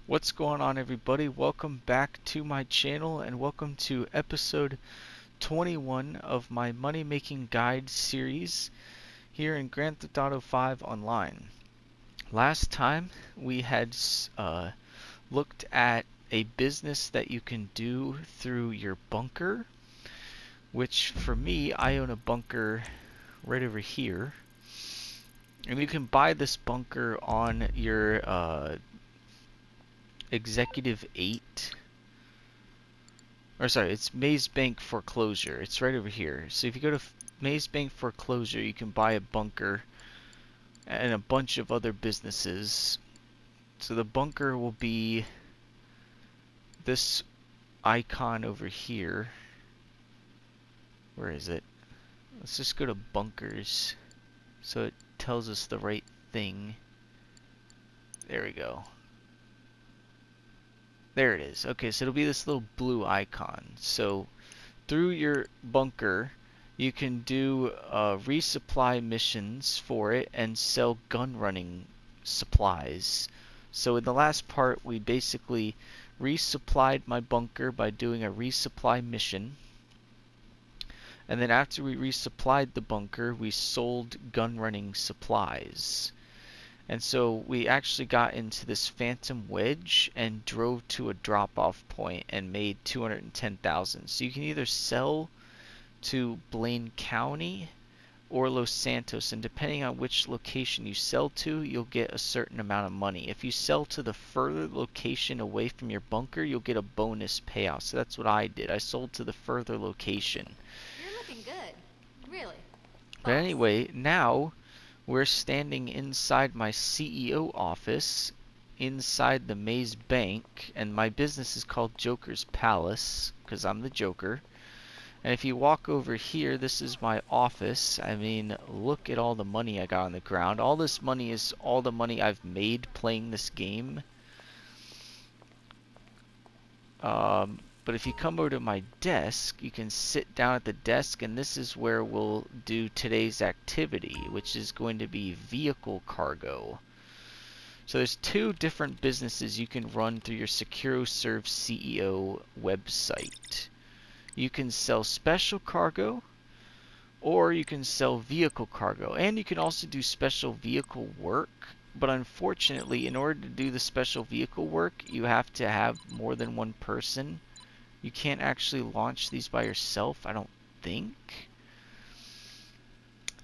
What's going on, everybody? Welcome back to my channel and welcome to episode 21 of my money making guide series here in Grand Theft Auto 5 Online. Last time we had looked at a business that you can do through your bunker, which for me, I own a bunker right over here. And you can buy this bunker on your Executive 8, or sorry, it's Maze Bank Foreclosure. It's right over here. So if you go to Maze Bank Foreclosure, you can buy a bunker and a bunch of other businesses. So the bunker will be this icon over here. Where is it? Let's just go to bunkers so it tells us the right thing. There we go. There it is. Okay, so it'll be this little blue icon. So through your bunker, you can do resupply missions for it and sell gun running supplies. So in the last part, we basically resupplied my bunker by doing a resupply mission. And then after we resupplied the bunker, we sold gun running supplies. And so we actually got into this Phantom Wedge and drove to a drop-off point and made 210,000. So you can either sell to Blaine County or Los Santos, and depending on which location you sell to, you'll get a certain amount of money. If you sell to the further location away from your bunker, you'll get a bonus payout. So that's what I did. I sold to the further location. You're looking good. Really. But anyway, now we're standing inside my CEO office, inside the Maze Bank, and my business is called Joker's Palace, because I'm the Joker. And if you walk over here, this is my office. I mean, look at all the money I got on the ground. All this money is all the money I've made playing this game. But if you come over to my desk, you can sit down at the desk, and this is where we'll do today's activity, which is going to be vehicle cargo. So there's two different businesses you can run through your SecuroServe CEO website. You can sell special cargo, or you can sell vehicle cargo, and you can also do special vehicle work. But unfortunately, in order to do the special vehicle work, you have to have more than one person. You can't actually launch these by yourself, I don't think.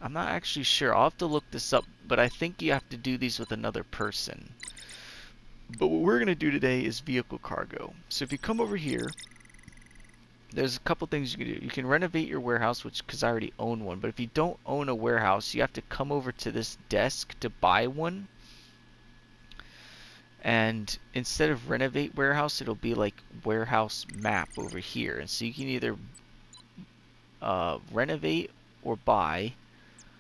I'm not actually sure. I'll have to look this up, but I think you have to do these with another person. But what we're going to do today is vehicle cargo. So if you come over here, there's a couple things you can do. You can renovate your warehouse, because I already own one. But if you don't own a warehouse, you have to come over to this desk to buy one. And instead of renovate warehouse, it'll be like warehouse map over here. And so you can either renovate or buy.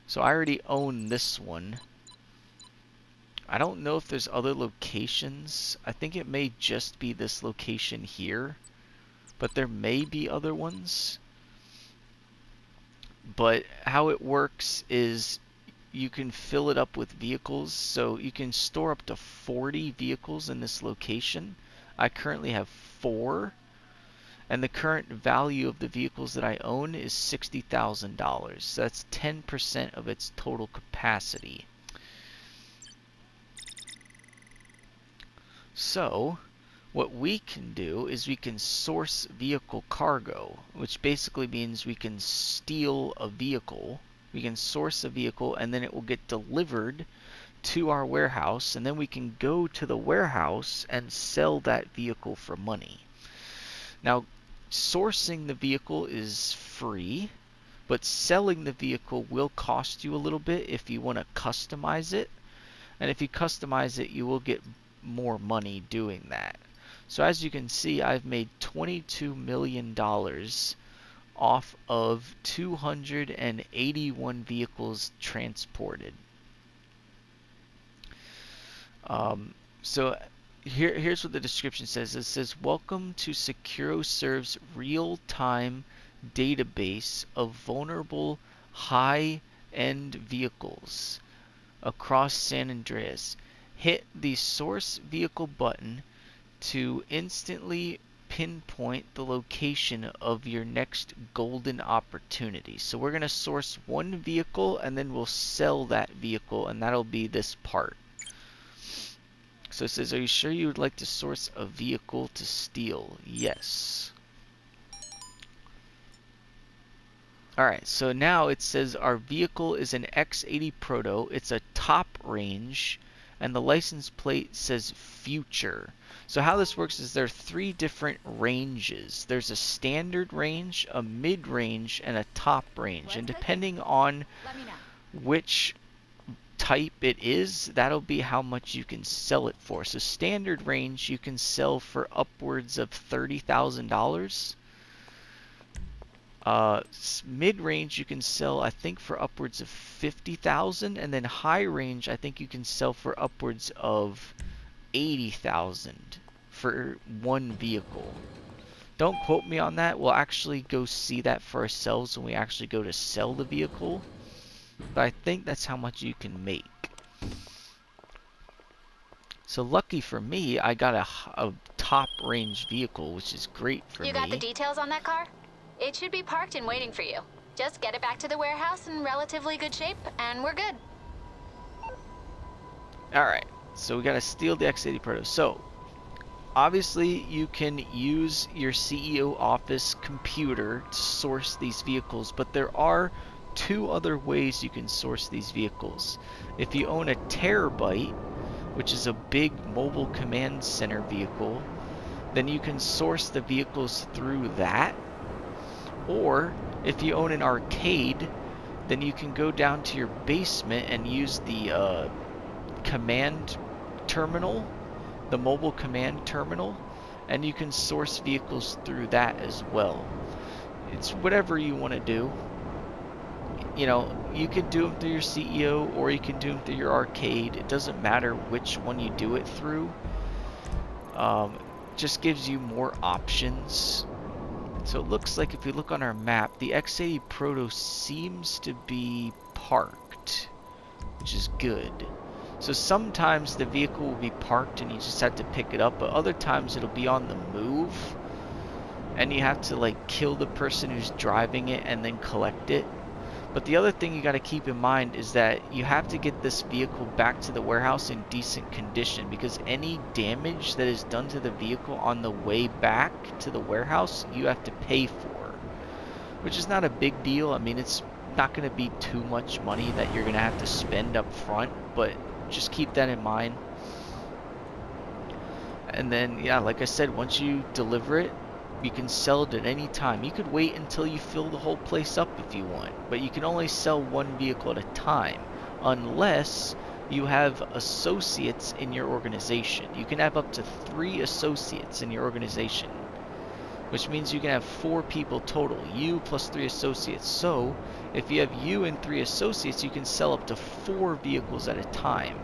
So I already own this one. I don't know if there's other locations. I think it may just be this location here, but there may be other ones. But how it works is you can fill it up with vehicles, so you can store up to 40 vehicles in this location. I currently have 4, and the current value of the vehicles that I own is $60,000. So that's 10% of its total capacity. So what we can do is we can source vehicle cargo, which basically means we can steal a vehicle. We can source a vehicle, and then it will get delivered to our warehouse, and then we can go to the warehouse and sell that vehicle for money. Now, sourcing the vehicle is free, but selling the vehicle will cost you a little bit if you want to customize it. And if you customize it, you will get more money doing that. So as you can see, I've made $22 million off of 281 vehicles transported. So here's what the description says. It says, welcome to SecuroServe's real-time database of vulnerable high-end vehicles across San Andreas. Hit the source vehicle button to instantly pinpoint the location of your next golden opportunity. So we're going to source one vehicle and then we'll sell that vehicle, and that'll be this part. So it says, are you sure you would like to source a vehicle to steal? Yes. Alright, so now it says our vehicle is an X80 Proto. It's a top range, and the license plate says future. So how this works is there are 3 different ranges. There's a standard range, a mid-range, and a top range. And depending on which type it is, that'll be how much you can sell it for. So standard range you can sell for upwards of $30,000. Mid-range you can sell, I think, for upwards of $50,000, and then high-range I think you can sell for upwards of $80,000 for one vehicle. Don't quote me on that. We'll actually go see that for ourselves when we actually go to sell the vehicle, but I think that's how much you can make. So lucky for me, I got a top-range vehicle, which is great for me. You got the details on that car? It should be parked and waiting for you. Just get it back to the warehouse in relatively good shape, and we're good. Alright, so we gotta steal the X80 Proto. So, obviously you can use your CEO office computer to source these vehicles, but there are 2 other ways you can source these vehicles. If you own a Terabyte, which is a big mobile command center vehicle, then you can source the vehicles through that. Or if you own an arcade, then you can go down to your basement and use the command terminal, the mobile command terminal, and you can source vehicles through that as well. It's whatever you want to do. You know, you can do them through your CEO or you can do them through your arcade. It doesn't matter which one you do it through. Just gives you more options. So it looks like if we look on our map, the X80 Proto seems to be parked, which is good. So sometimes the vehicle will be parked and you just have to pick it up, but other times it'll be on the move and you have to like kill the person who's driving it and then collect it. But the other thing you got to keep in mind is that you have to get this vehicle back to the warehouse in decent condition, because any damage that is done to the vehicle on the way back to the warehouse you have to pay for, which is not a big deal. I mean, it's not going to be too much money that you're going to have to spend up front, but just keep that in mind. And then, yeah, like I said, once you deliver it, you can sell it at any time. You could wait until you fill the whole place up if you want, but you can only sell one vehicle at a time unless you have associates in your organization. You can have up to 3 associates in your organization, which means you can have 4 people total, you plus 3 associates. So if you have you and 3 associates, you can sell up to 4 vehicles at a time.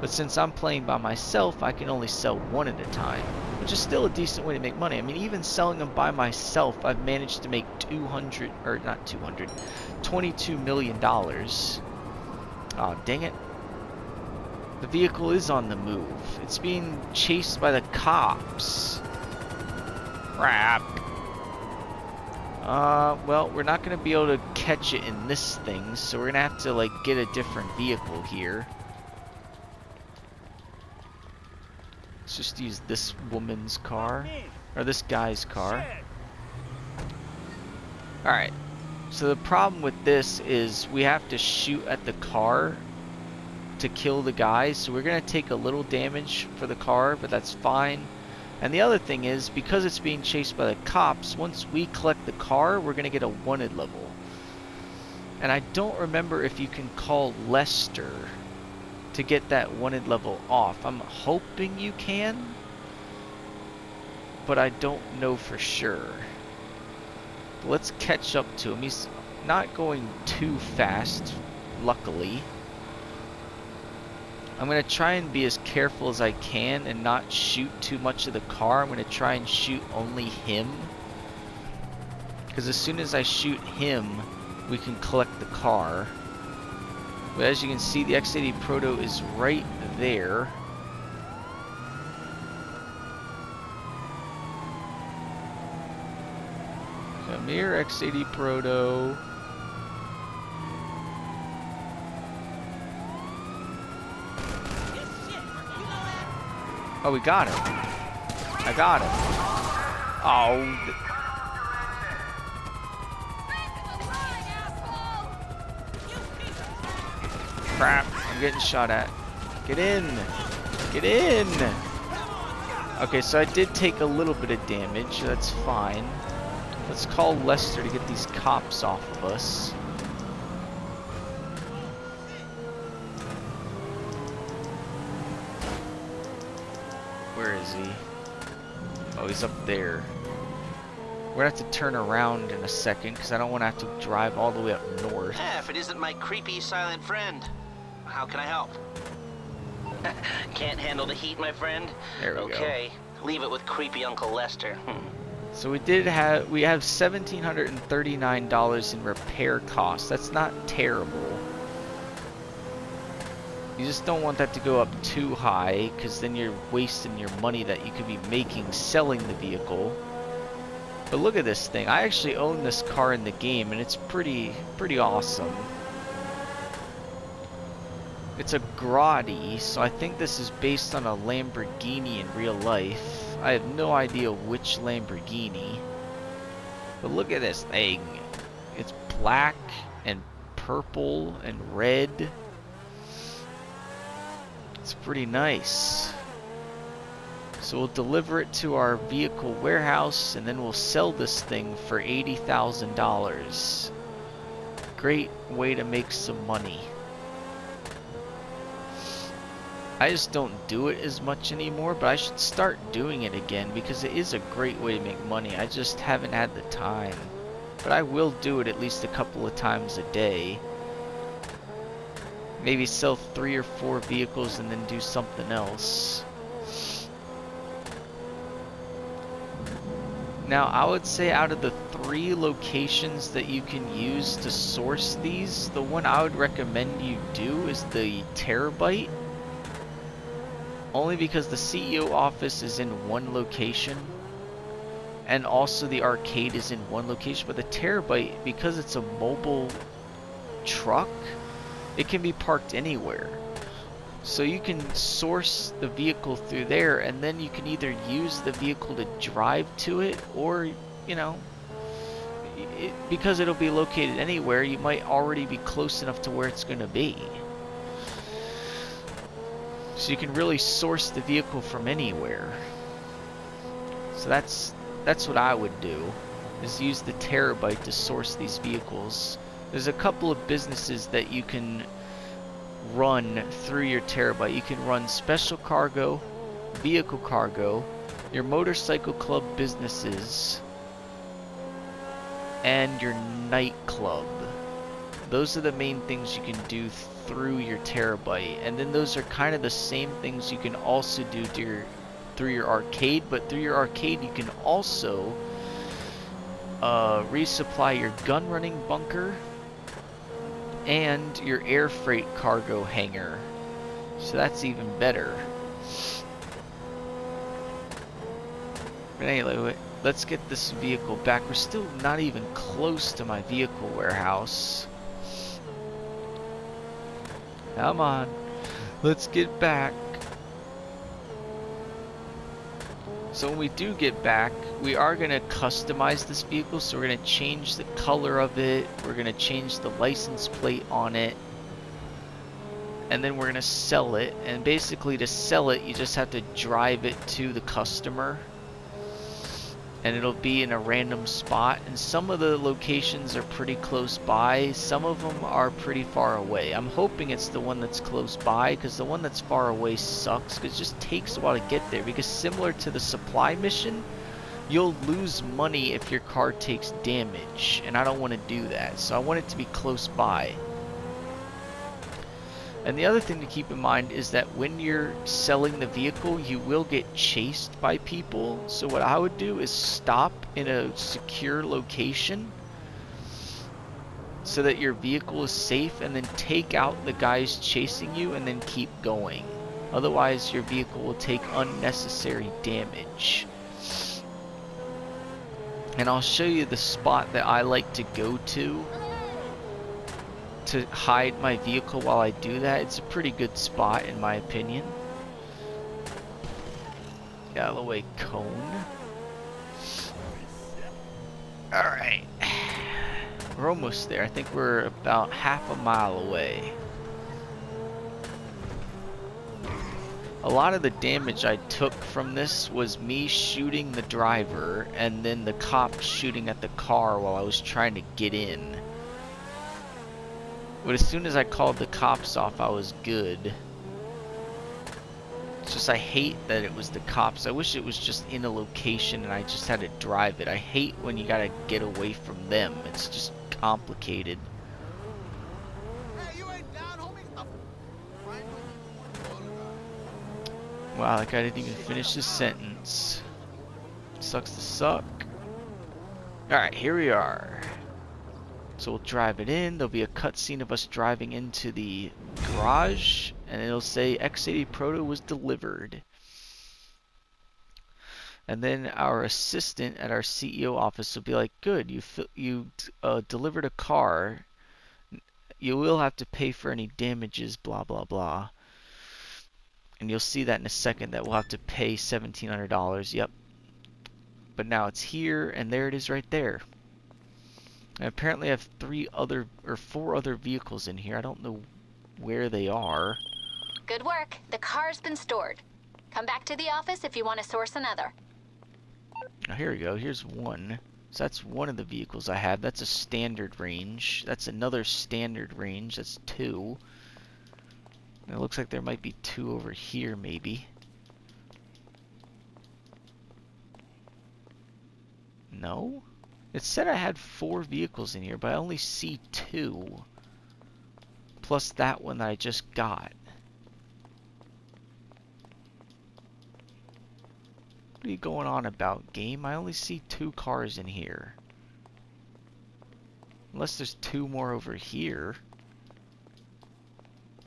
But since I'm playing by myself, I can only sell 1 at a time, which is still a decent way to make money. I mean, even selling them by myself, I've managed to make $22 million. Oh, dang it. The vehicle is on the move. It's being chased by the cops. Crap. Well, we're not going to be able to catch it in this thing, so we're going to have to, like, get a different vehicle here. Let's just use this woman's car, or this guy's car. Alright, so the problem with this is we have to shoot at the car to kill the guys, so we're going to take a little damage for the car, but that's fine. And the other thing is, because it's being chased by the cops, once we collect the car, we're going to get a wanted level. And I don't remember if you can call Lester to get that wanted level off. I'm hoping you can, but I don't know for sure. But let's catch up to him. He's not going too fast, luckily. I'm going to try and be as careful as I can and not shoot too much of the car. I'm going to try and shoot only him, because as soon as I shoot him, we can collect the car. But as you can see, the X80 Proto is right there. Come here, X80 Proto. Oh, we got him. I got him. Oh. Crap. I'm getting shot at. Get in. Get in. Okay, so I did take a little bit of damage. That's fine. Let's call Lester to get these cops off of us. Where is he? Oh, he's up there. We're gonna have to turn around in a second because I don't want to have to drive all the way up north. If it isn't my creepy silent friend, how can I help? Can't handle the heat, my friend? There we go. Okay, leave it with creepy Uncle Lester. So we have $1,739 in repair costs. That's not terrible. You just don't want that to go up too high, because then you're wasting your money that you could be making selling the vehicle. But look at this thing. I actually own this car in the game, and it's pretty awesome. It's a Grotti, so I think this is based on a Lamborghini in real life. I have no idea which Lamborghini. But look at this thing. It's black and purple and red. It's pretty nice. So we'll deliver it to our vehicle warehouse and then we'll sell this thing for $80,000. Great way to make some money. I just don't do it as much anymore, but I should start doing it again because it is a great way to make money. I just haven't had the time. But I will do it at least a couple of times a day. Maybe sell 3 or 4 vehicles and then do something else. Now, I would say out of the 3 locations that you can use to source these, the one I would recommend you do is the Terabyte. Only because the CEO office is in one location. And also the arcade is in one location. But the Terabyte, because it's a mobile truck, it can be parked anywhere. So you can source the vehicle through there, and then you can either use the vehicle to drive to it, or, you know, because it'll be located anywhere, you might already be close enough to where it's going to be. So you can really source the vehicle from anywhere. So that's what I would do, is use the Terabyte to source these vehicles. There's a couple of businesses that you can run through your Terabyte. You can run special cargo, vehicle cargo, your motorcycle club businesses, and your nightclub. Those are the main things you can do through your Terabyte. And then those are kind of the same things you can also do through your arcade, but through your arcade you can also resupply your gun running bunker and your air freight cargo hangar. So that's even better. But anyway, let's get this vehicle back. We're still not even close to my vehicle warehouse. Come on, let's get back. So when we do get back, we are going to customize this vehicle. So we're going to change the color of it. We're going to change the license plate on it. And then we're going to sell it. And basically to sell it, you just have to drive it to the customer. And it'll be in a random spot. And some of the locations are pretty close by. Some of them are pretty far away. I'm hoping it's the one that's close by, because the one that's far away sucks, because it just takes a while to get there. Because similar to the supply mission, you'll lose money if your car takes damage. And I don't want to do that. So I want it to be close by. And the other thing to keep in mind is that when you're selling the vehicle, you will get chased by people. So what I would do is stop in a secure location so that your vehicle is safe, and then take out the guys chasing you and then keep going. Otherwise, your vehicle will take unnecessary damage. And I'll show you the spot that I like to go to hide my vehicle while I do that. It's a pretty good spot in my opinion. Get out of the way, cone. Alright. We're almost there. I think we're about half a mile away. A lot of the damage I took from this was me shooting the driver and then the cops shooting at the car while I was trying to get in. But as soon as I called the cops off, I was good. It's just I hate that it was the cops. I wish it was just in a location and I just had to drive it. I hate when you gotta get away from them. It's just complicated. Hey, you ain't down, homie. Wow, that guy didn't even finish his sentence. Sucks to suck. Alright, here we are. So we'll drive it in. There'll be a cutscene of us driving into the garage, and it'll say X80 Proto was delivered. And then our assistant at our CEO office will be like, good, you delivered a car. You will have to pay for any damages, blah, blah, blah. And you'll see that in a second that we'll have to pay $1,700. Yep. But now it's here, and there it is right there. And apparently I have 4 other vehicles in here. I don't know where they are. Good work. The car's been stored. Come back to the office if you want to source another. Now here we go. Here's one. So that's one of the vehicles I have. That's a standard range. That's another standard range. That's 2. And it looks like there might be 2 over here maybe. No? It said I had 4 vehicles in here, but I only see 2. Plus that one that I just got. What are you going on about, game? I only see 2 cars in here. Unless there's 2 more over here.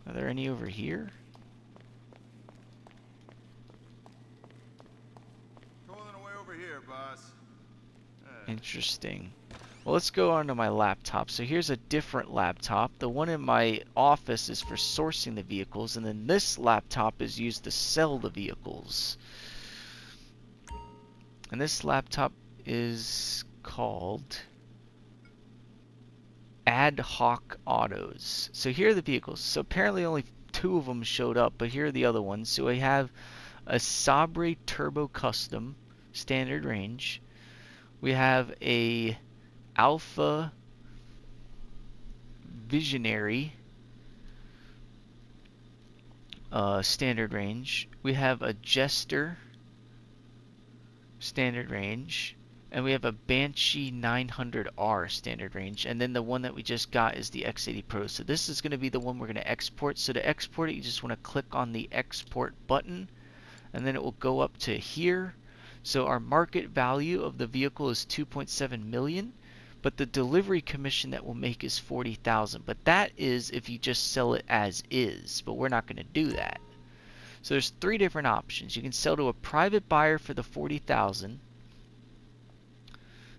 Are there any over here? Pulling away over here, boss. Interesting. Well, let's go on to my laptop. So here's a different laptop. The one in my office is for sourcing the vehicles, and then this laptop is used to sell the vehicles. And this laptop is called Ad Hoc Autos. So here are the vehicles. So apparently only 2 of them showed up, but here are the other ones. So we have a Sabre Turbo Custom, standard range. We have a Alpha Visionary, standard range. We have a Jester, standard range. And we have a Banshee 900R standard range. And then the one that we just got is the X80 Pro. So this is going to be the one we're going to export. So to export it, you just want to click on the export button. And then it will go up to here. So our market value of the vehicle is 2.7 million. But the delivery commission that we'll make is 40,000. But that is if you just sell it as is. But we're not going to do that. So there's 3 different options. You can sell to a private buyer for the 40,000.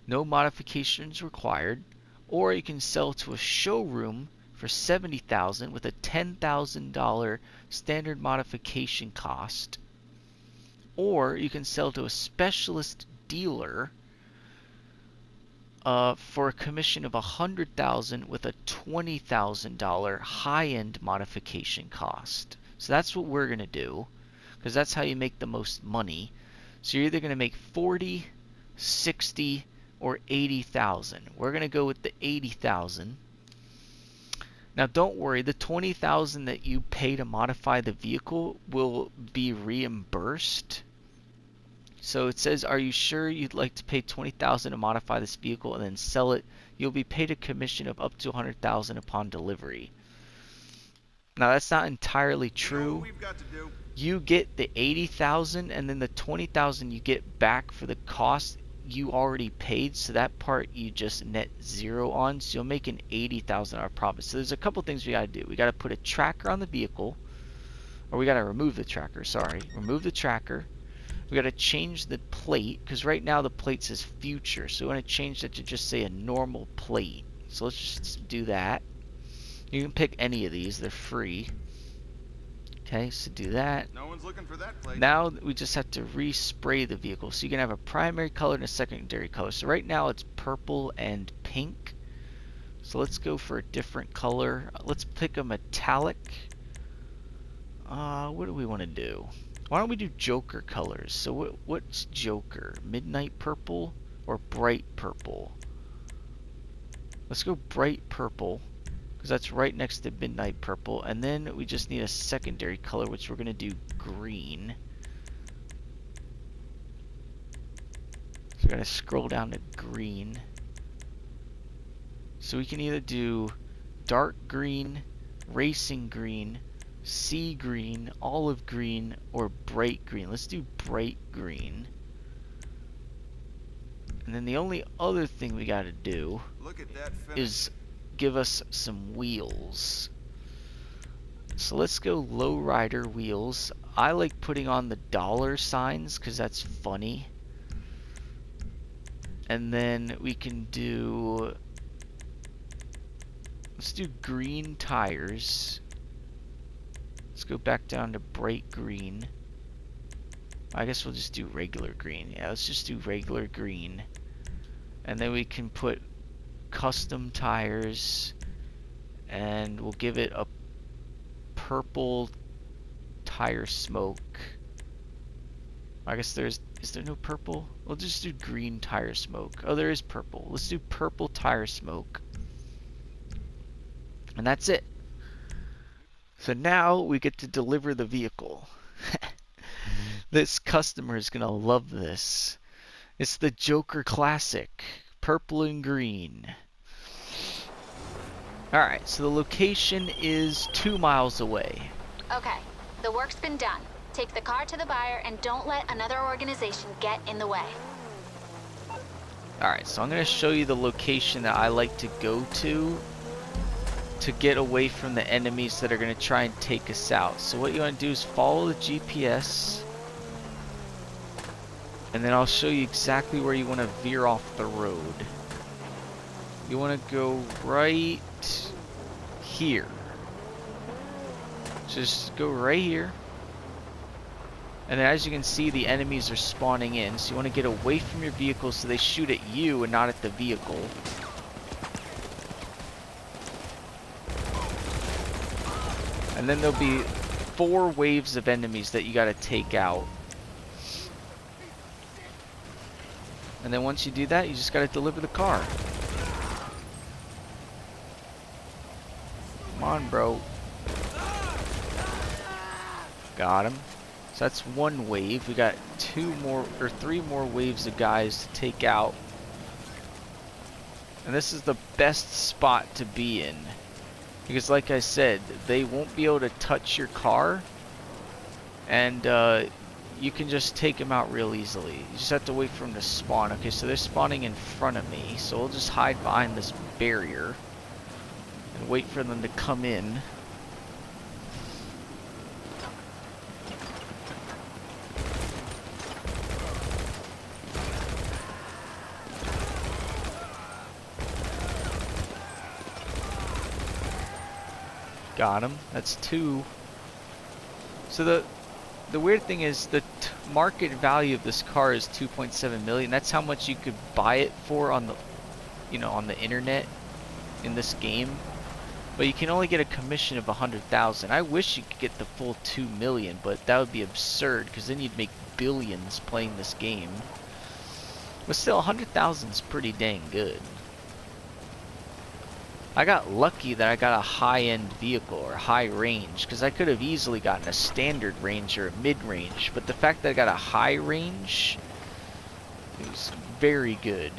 No modifications required, or you can sell to a showroom for $70,000 with a $10,000 standard modification cost, or you can sell to a specialist dealer for a commission of $100,000 with a $20,000 high-end modification cost. So that's what we're going to do, because that's how you make the most money. So you're either going to make 40, 60, or 80,000. We're going to go with the 80,000. Now don't worry, the 20,000 that you pay to modify the vehicle will be reimbursed. So it says, are you sure you'd like to pay 20,000 to modify this vehicle and then sell it? You'll be paid a commission of up to 100,000 upon delivery. Now that's not entirely true. You get the 80,000 and then the 20,000 you get back for the cost you already paid, so that part you just net 0 on, so you'll make an $80,000 profit. So there's a couple things we got to do. We got to put a tracker on the vehicle, or we got to remove the tracker, sorry. Remove the tracker, we got to change the plate, because right now the plate says future, so we want to change that to just say a normal plate. So let's just do that. You can pick any of these, they're free. Okay, so do that. No one's looking for that plate. Now we just have to respray the vehicle. So you can have a primary color and a secondary color. So right now it's purple and pink. So let's go for a different color. Let's pick a metallic. What do we want to do? Why don't we do Joker colors? So what's Joker? Midnight purple or bright purple? Let's go bright purple, because that's right next to midnight purple. And then we just need a secondary color, which we're going to do green. So we're going to scroll down to green. So we can either do dark green, racing green, sea green, olive green, or bright green. Let's do bright green. And then the only other thing we got to do Look at that finish. is give us some wheels. So let's go lowrider wheels. I like putting on the dollar signs because that's funny. And then we can do, let's do green tires. Let's go back down to bright green. I guess we'll just do regular green. Yeah, let's just do regular green. And then we can put custom tires, and we'll give it a purple tire smoke. I guess is there no purple? We'll just do green tire smoke. Oh, there is purple. Let's do purple tire smoke. And that's it. So now we get to deliver the vehicle. This customer is gonna love this. It's the Joker Classic, purple and green. Alright, so the location is 2 miles away. Okay, the work's been done. Take the car to the buyer and don't let another organization get in the way. Alright, so I'm going to show you the location that I like to go to get away from the enemies that are going to try and take us out. So what you want to do is follow the GPS, and then I'll show you exactly where you want to veer off the road. You want to go right here. Just go right here. And then as you can see, the enemies are spawning in. So you want to get away from your vehicle so they shoot at you and not at the vehicle. And then there'll be 4 waves of enemies that you got to take out. And then once you do that, you just got to deliver the car. Come on, bro. Got him. So that's 1 wave. We got 3 more waves of guys to take out. And this is the best spot to be in. Because like I said, they won't be able to touch your car. And you can just take them out real easily. You just have to wait for them to spawn. Okay, so they're spawning in front of me. So we'll just hide behind this barrier and wait for them to come in. Got him. That's 2. So the weird thing is the market value of this car is 2.7 million. That's how much you could buy it for on the, on the internet in this game. But you can only get a commission of 100,000. I wish you could get the full 2 million, but that would be absurd because then you'd make billions playing this game. But still, 100,000 is pretty dang good. I got lucky that I got a high-end vehicle or high range, because I could have easily gotten a standard range or a mid-range, but the fact that I got a high range is very good.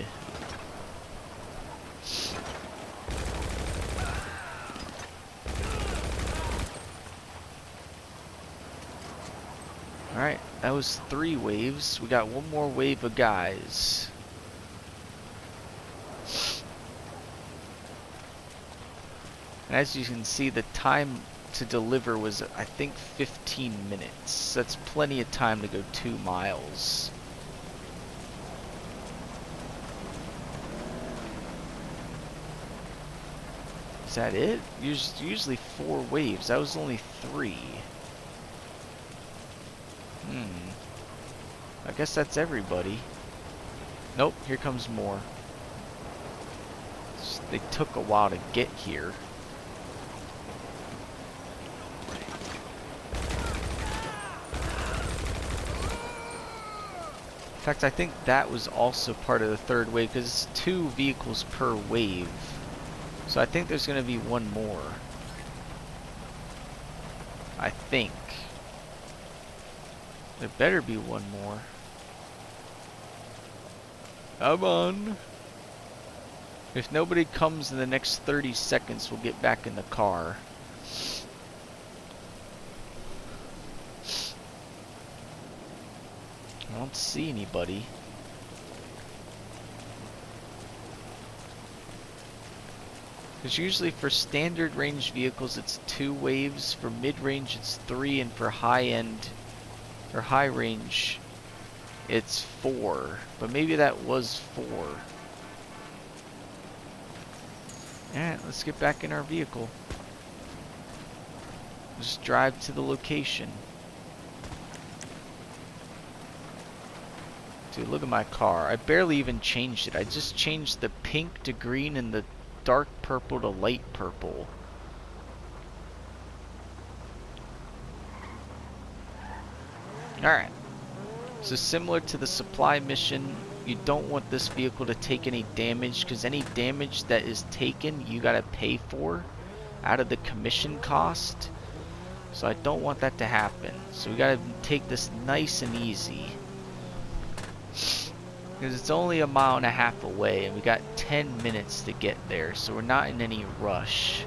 Alright, that was 3 waves. We got 1 more wave of guys. And as you can see, the time to deliver was, I think, 15 minutes. That's plenty of time to go 2 miles. Is that it? Usually 4 waves. That was only 3. I guess that's everybody. Nope, here comes more. They took a while to get here. In fact, I think that was also part of the 3rd wave, because it's 2 vehicles per wave. So I think there's going to be one more. I think. There better be one more. Come on. If nobody comes in the next 30 seconds, we'll get back in the car. I don't see anybody. Because usually for standard range vehicles it's 2 waves, for mid-range it's 3, and for high-end or high range it's 4. But maybe that was 4. Alright, let's get back in our vehicle. Just drive to the location. Dude, look at my car. I barely even changed it. I just changed the pink to green and the dark purple to light purple. Alright. So similar to the supply mission, you don't want this vehicle to take any damage, because any damage that is taken you gotta pay for out of the commission cost. So I don't want that to happen. So we gotta take this nice and easy. Because it's only 1.5 miles away and we got 10 minutes to get there, so we're not in any rush.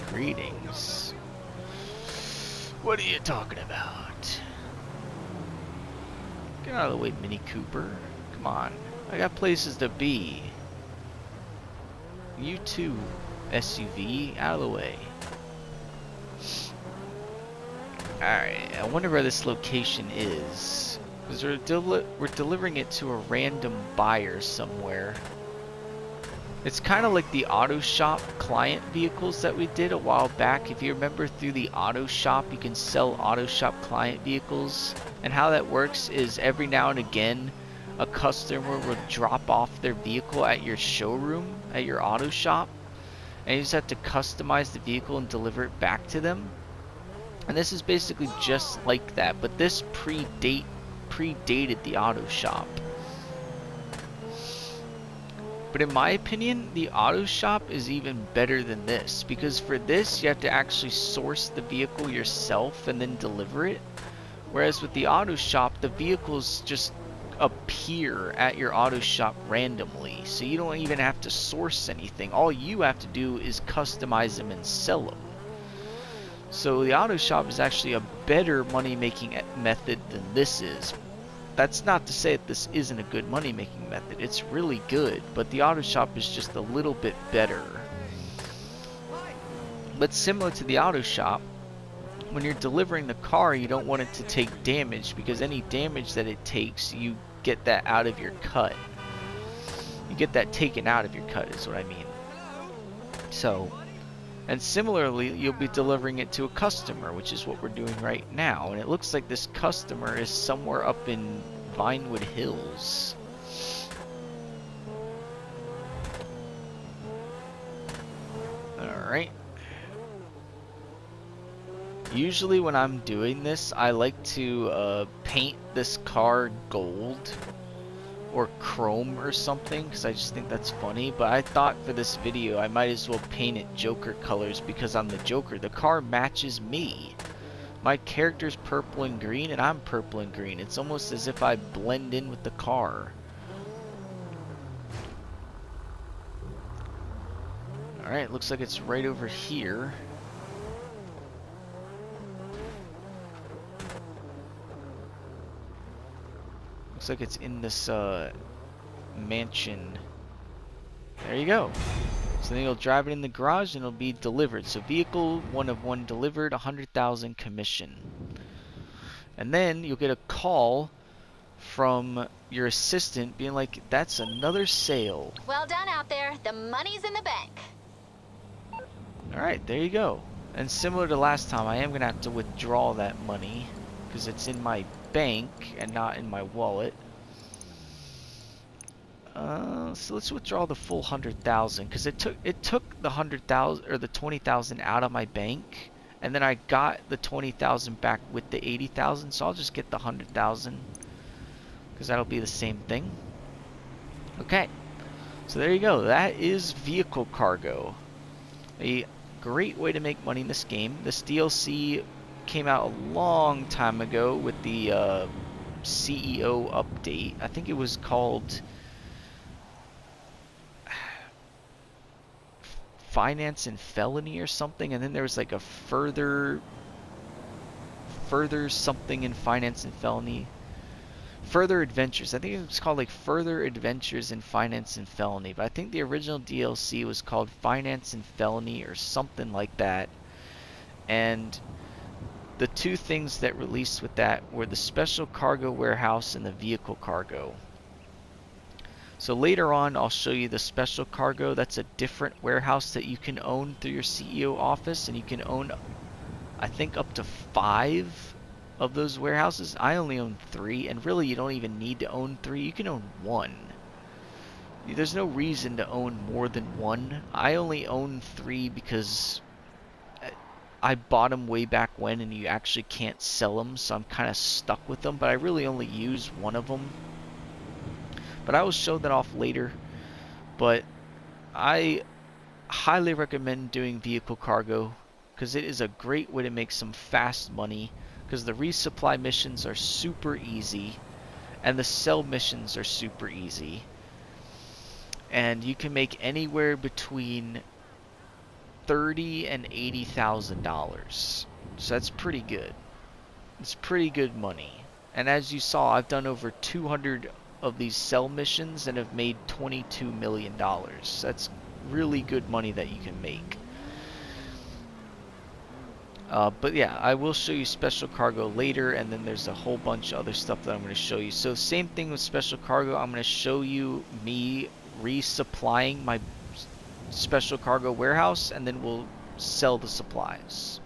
Greetings. What are you talking about? Get out of the way, Mini Cooper. Come on. I got places to be. You too, SUV. Out of the way. Alright, I wonder where this location is. Because we're delivering it to a random buyer somewhere. It's kind of like the auto shop client vehicles that we did a while back. If you remember, through the auto shop you can sell auto shop client vehicles. And how that works is every now and again a customer will drop off their vehicle at your showroom, at your auto shop. And you just have to customize the vehicle and deliver it back to them. And this is basically just like that, but this predated the auto shop. But in my opinion, the auto shop is even better than this, because for this you have to actually source the vehicle yourself and then deliver it. Whereas with the auto shop, the vehicles just appear at your auto shop randomly, so you don't even have to source anything. All you have to do is customize them and sell them. So the auto shop is actually a better money-making method than this is. That's not to say that this isn't a good money-making method. It's really good, but the auto shop is just a little bit better. But similar to the auto shop, when you're delivering the car, you don't want it to take damage, because any damage that it takes, you get that out of your cut. You get that taken out of your cut is what I mean. So, and similarly, you'll be delivering it to a customer, which is what we're doing right now. And it looks like this customer is somewhere up in Vinewood Hills. Alright. Usually when I'm doing this, I like to paint this car gold or chrome or something, because I just think that's funny. But I thought for this video I might as well paint it Joker colors, because I'm the Joker. The car matches me. My character's purple and green and I'm purple and green. It's almost as if I blend in with the car. Alright, looks like it's right over here. Looks like it's in this mansion. There you go. So then you'll drive it in the garage and it'll be delivered. So vehicle 1 of 1 delivered, 100,000 commission. And then you'll get a call from your assistant being like, that's another sale. Well done out there. The money's in the bank. Alright, there you go. And similar to last time, I am going to have to withdraw that money because it's in my bank and not in my wallet. So let's withdraw the full 100,000 because it took the 100,000 or the 20,000 out of my bank, and then I got the 20,000 back with the 80,000. So I'll just get the 100,000 because that'll be the same thing. Okay, so there you go. That is vehicle cargo. A great way to make money in this game. This DLC came out a long time ago with the CEO update. I think it was called Finance and Felony or something, and then there was like a further something in Finance and Felony. Further Adventures. I think it was called like Further Adventures in Finance and Felony, but I think the original DLC was called Finance and Felony or something like that. And the two things that released with that were the Special Cargo Warehouse and the Vehicle Cargo. So later on, I'll show you the Special Cargo. That's a different warehouse that you can own through your CEO office, and you can own, I think, up to 5 of those warehouses. I only own 3, and really you don't even need to own 3. You can own 1. There's no reason to own more than 1. I only own 3 because I bought them way back when, and you actually can't sell them, so I'm kind of stuck with them, but I really only use 1 of them. But I will show that off later. But I highly recommend doing vehicle cargo because it is a great way to make some fast money, because the resupply missions are super easy and the sell missions are super easy, and you can make anywhere between $30,000 and $80,000. So that's pretty good. It's pretty good money. And as you saw, I've done over 200 of these sell missions and have made $22 million. That's really good money that you can make. But yeah, I will show you Special Cargo later, and then there's a whole bunch of other stuff that I'm going to show you. So same thing with Special Cargo. I'm going to show you me resupplying my Special Cargo warehouse, and then we'll sell the supplies.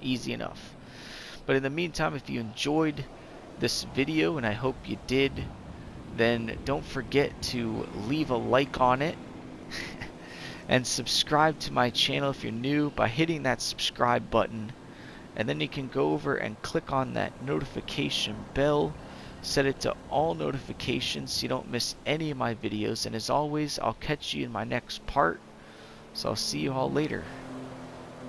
Easy enough. But in the meantime, if you enjoyed this video, and I hope you did, then don't forget to leave a like on it and subscribe to my channel if you're new by hitting that subscribe button, and then you can go over and click on that notification bell, set it to all notifications so you don't miss any of my videos. And as always, I'll catch you in my next part, so I'll see you all later.